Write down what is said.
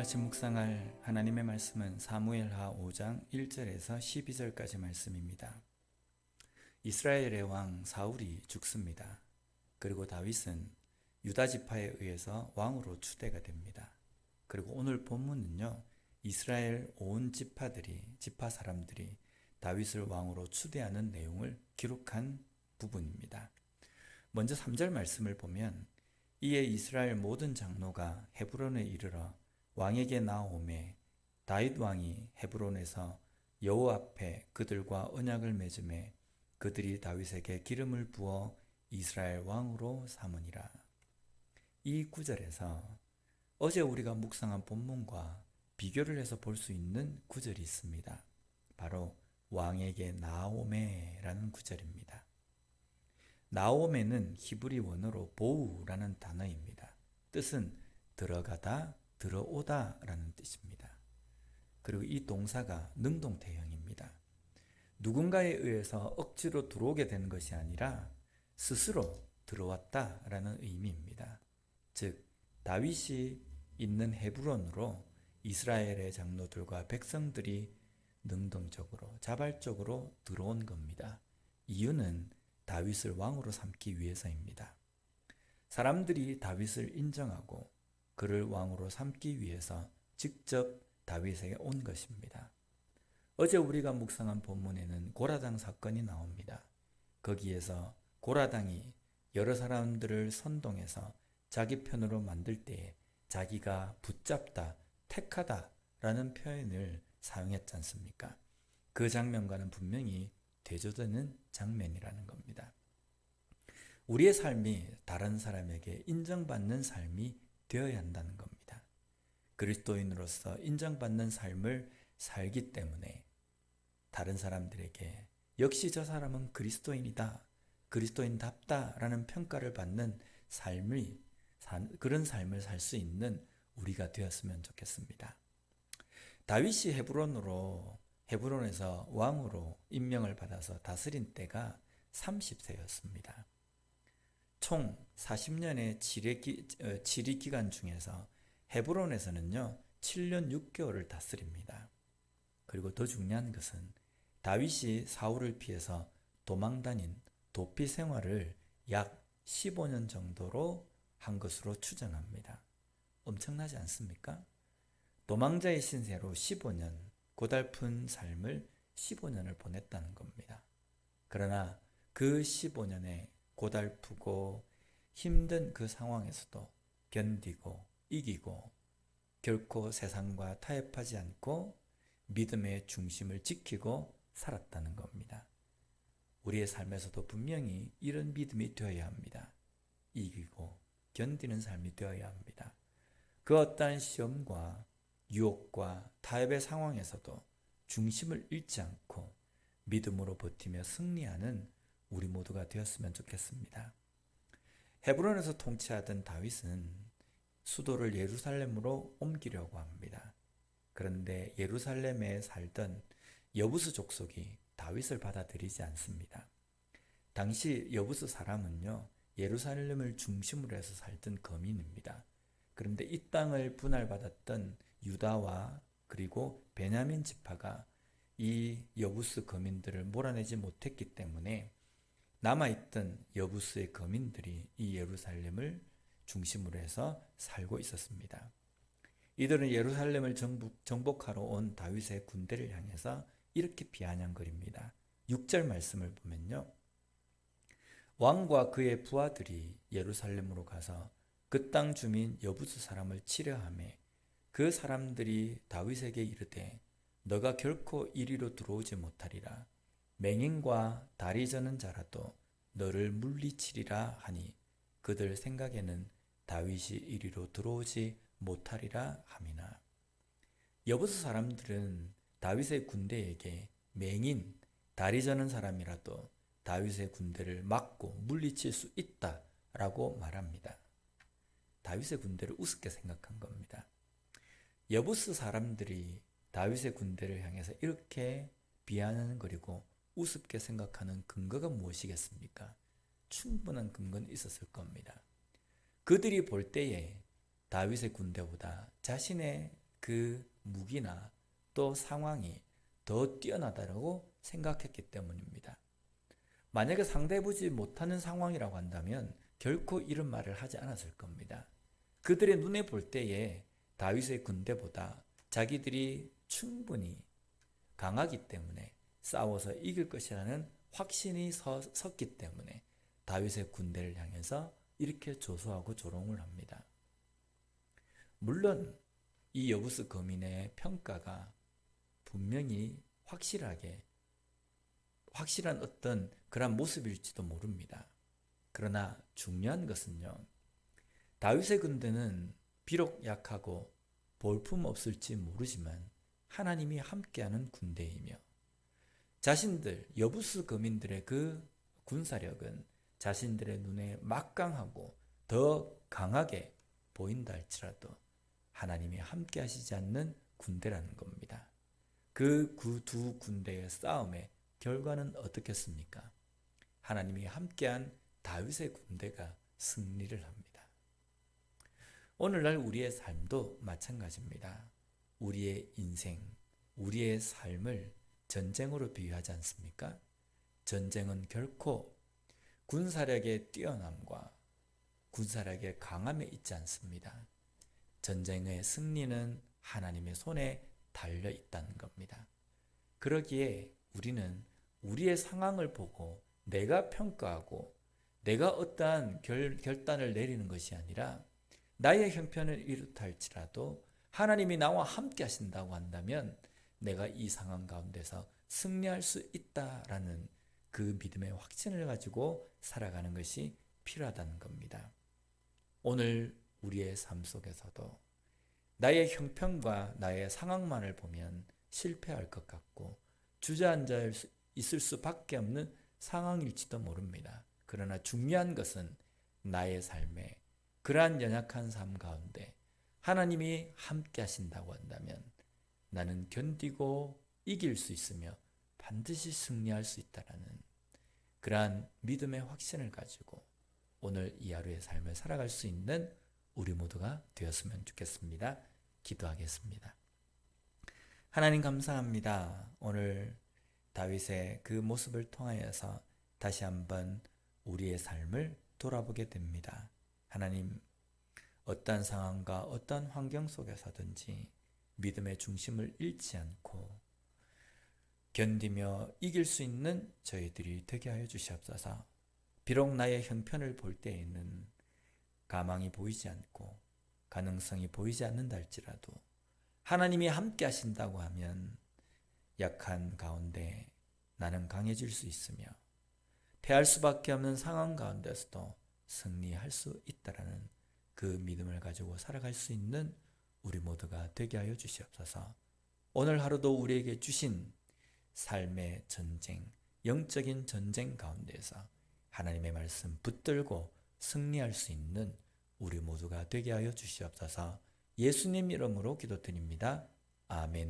같이 묵상할 하나님의 말씀은 사무엘하 5장 1절에서 12절까지 말씀입니다. 이스라엘의 왕 사울이 죽습니다. 그리고 다윗은 유다 지파에 의해서 왕으로 추대가 됩니다. 그리고 오늘 본문은요, 이스라엘 온 지파 사람들이 다윗을 왕으로 추대하는 내용을 기록한 부분입니다. 먼저 3절 말씀을 보면, 이에 이스라엘 모든 장로가 헤브론에 이르러 왕에게 나오매 다윗 왕이 헤브론에서 여호와 앞에 그들과 언약을 맺음에 그들이 다윗에게 기름을 부어 이스라엘 왕으로 삼으니라. 이 구절에서 어제 우리가 묵상한 본문과 비교를 해서 볼 수 있는 구절이 있습니다. 바로 왕에게 나오매라는 구절입니다. 나오매는 히브리 원어로 보우라는 단어입니다. 뜻은 들어가다, 들어오다 라는 뜻입니다. 그리고 이 동사가 능동태형입니다. 누군가에 의해서 억지로 들어오게 된 것이 아니라 스스로 들어왔다 라는 의미입니다. 즉, 다윗이 있는 헤브론으로 이스라엘의 장로들과 백성들이 능동적으로, 자발적으로 들어온 겁니다. 이유는 다윗을 왕으로 삼기 위해서입니다. 사람들이 다윗을 인정하고 그를 왕으로 삼기 위해서 직접 다윗에게 온 것입니다. 어제 우리가 묵상한 본문에는 고라당 사건이 나옵니다. 거기에서 고라당이 여러 사람들을 선동해서 자기 편으로 만들 때에 자기가 붙잡다, 택하다 라는 표현을 사용했지 않습니까? 그 장면과는 분명히 대조되는 장면이라는 겁니다. 우리의 삶이 다른 사람에게 인정받는 삶이 되어야 한다는 겁니다. 그리스도인으로서 인정받는 삶을 살기 때문에 다른 사람들에게 역시 저 사람은 그리스도인이다, 그리스도인답다 라는 평가를 받는 그런 삶을 살 수 있는 우리가 되었으면 좋겠습니다. 다윗이 헤브론에서 왕으로 임명을 받아서 다스린 때가 30세였습니다. 총 40년의 치리 기간 중에서 헤브론에서는요 7년 6개월을 다스립니다. 그리고 더 중요한 것은 다윗이 사울을 피해서 도망다닌 도피 생활을 약 15년 정도로 한 것으로 추정합니다. 엄청나지 않습니까? 도망자의 신세로 15년, 고달픈 삶을 15년을 보냈다는 겁니다. 그러나 그 15년의 고달프고 힘든 그 상황에서도 견디고 이기고 결코 세상과 타협하지 않고 믿음의 중심을 지키고 살았다는 겁니다. 우리의 삶에서도 분명히 이런 믿음이 되어야 합니다. 이기고 견디는 삶이 되어야 합니다. 그 어떠한 시험과 유혹과 타협의 상황에서도 중심을 잃지 않고 믿음으로 버티며 승리하는 우리 모두가 되었으면 좋겠습니다. 헤브론에서 통치하던 다윗은 수도를 예루살렘으로 옮기려고 합니다. 그런데 예루살렘에 살던 여부스 족속이 다윗을 받아들이지 않습니다. 당시 여부스 사람은요, 예루살렘을 중심으로 해서 살던 거민입니다. 그런데 이 땅을 분할받았던 유다와 그리고 베냐민 지파가 이 여부스 거민들을 몰아내지 못했기 때문에 남아있던 여부스의 거민들이 이 예루살렘을 중심으로 해서 살고 있었습니다. 이들은 예루살렘을 정복하러 온 다윗의 군대를 향해서 이렇게 비아냥거립니다. 6절 말씀을 보면요, 왕과 그의 부하들이 예루살렘으로 가서 그 땅 주민 여부스 사람을 치려하며 그 사람들이 다윗에게 이르되 너가 결코 이리로 들어오지 못하리라. 맹인과 다리 저는 자라도 너를 물리치리라 하니 그들 생각에는 다윗이 이리로 들어오지 못하리라 함이나. 여부스 사람들은 다윗의 군대에게 맹인, 다리 저는 사람이라도 다윗의 군대를 막고 물리칠 수 있다라고 말합니다. 다윗의 군대를 우습게 생각한 겁니다. 여부스 사람들이 다윗의 군대를 향해서 이렇게 비아냥거리고 우습게 생각하는 근거가 무엇이겠습니까? 충분한 근거는 있었을 겁니다. 그들이 볼 때에 다윗의 군대보다 자신의 그 무기나 또 상황이 더 뛰어나다고 생각했기 때문입니다. 만약에 상대해보지 못하는 상황이라고 한다면 결코 이런 말을 하지 않았을 겁니다. 그들의 눈에 볼 때에 다윗의 군대보다 자기들이 충분히 강하기 때문에 싸워서 이길 것이라는 확신이 섰기 때문에 다윗의 군대를 향해서 이렇게 조소하고 조롱을 합니다. 물론 이 여부스 거민의 평가가 분명히 확실한 어떤 그런 모습일지도 모릅니다. 그러나 중요한 것은요, 다윗의 군대는 비록 약하고 볼품 없을지 모르지만 하나님이 함께하는 군대이며 자신들 여부스 거민들의 그 군사력은 자신들의 눈에 막강하고 더 강하게 보인다 할지라도 하나님이 함께 하시지 않는 군대라는 겁니다. 그 두 군대의 싸움의 결과는 어떻겠습니까? 하나님이 함께한 다윗의 군대가 승리를 합니다. 오늘날 우리의 삶도 마찬가지입니다. 우리의 인생, 우리의 삶을 전쟁으로 비유하지 않습니까? 전쟁은 결코 군사력의 뛰어남과 군사력의 강함에 있지 않습니다. 전쟁의 승리는 하나님의 손에 달려 있다는 겁니다. 그러기에 우리는 우리의 상황을 보고 내가 평가하고 내가 어떠한 결단을 내리는 것이 아니라 나의 형편을 이렇다 할지라도 하나님이 나와 함께 하신다고 한다면 내가 이 상황 가운데서 승리할 수 있다라는 그 믿음의 확신을 가지고 살아가는 것이 필요하다는 겁니다. 오늘 우리의 삶 속에서도 나의 형편과 나의 상황만을 보면 실패할 것 같고 주저앉아 있을 수밖에 없는 상황일지도 모릅니다. 그러나 중요한 것은 나의 삶에 그러한 연약한 삶 가운데 하나님이 함께 하신다고 한다면 나는 견디고 이길 수 있으며 반드시 승리할 수 있다라는 그러한 믿음의 확신을 가지고 오늘 이 하루의 삶을 살아갈 수 있는 우리 모두가 되었으면 좋겠습니다. 기도하겠습니다. 하나님 감사합니다. 오늘 다윗의 그 모습을 통하여서 다시 한번 우리의 삶을 돌아보게 됩니다. 하나님, 어떠한 상황과 어떠한 환경 속에서든지 믿음의 중심을 잃지 않고 견디며 이길 수 있는 저희들이 되게 하여 주시옵소서. 비록 나의 형편을 볼 때에는 가망이 보이지 않고 가능성이 보이지 않는다 할지라도 하나님이 함께 하신다고 하면 약한 가운데 나는 강해질 수 있으며 패할 수밖에 없는 상황 가운데서도 승리할 수 있다라는 그 믿음을 가지고 살아갈 수 있는 우리 모두가 되게 하여 주시옵소서. 오늘 하루도 우리에게 주신 삶의 전쟁, 영적인 전쟁 가운데서 하나님의 말씀 붙들고 승리할 수 있는 우리 모두가 되게 하여 주시옵소서. 예수님 이름으로 기도드립니다. 아멘.